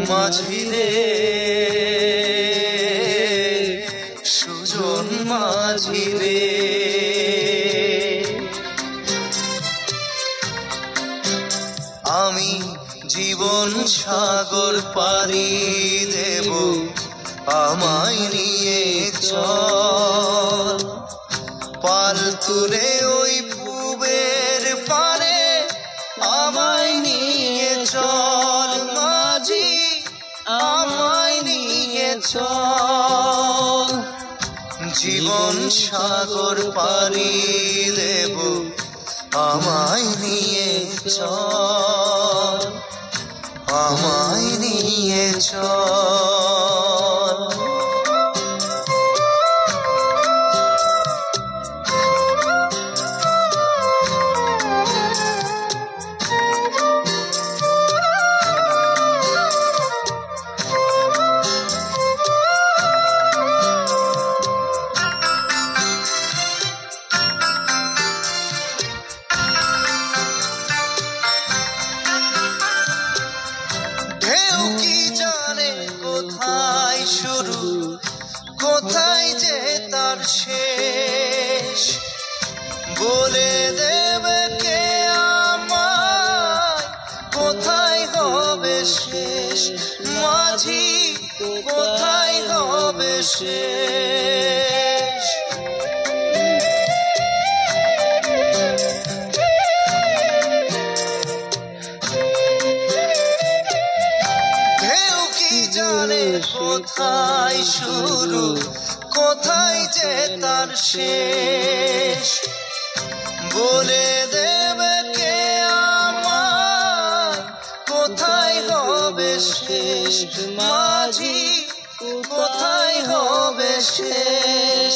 মাঝি রে সুজন মাঝি রে, আমি জীবন সাগর পাড়ি দেব, আমায় নিয়ে চল পাল তুলে ওই পুবের পারে, আমায় নিয়ে চল মাঝি, আমায় নিয়ে চল। জীবন সাগর পাড়ি দেব, আমায় নিয়ে চল, আমায় নিয়ে চল। কোথায় শুরু কোথায় যে তার শেষ, বলে দেবে কে আমায় কোথায় হবে শেষ, মাঝি কোথায় হবে শেষ। কোথায় শুরু কোথায় যে তার শেষ, বলে দেবে কে আমায় কোথায় হবে শেষ, মাঝি কোথায় হবে শেষ।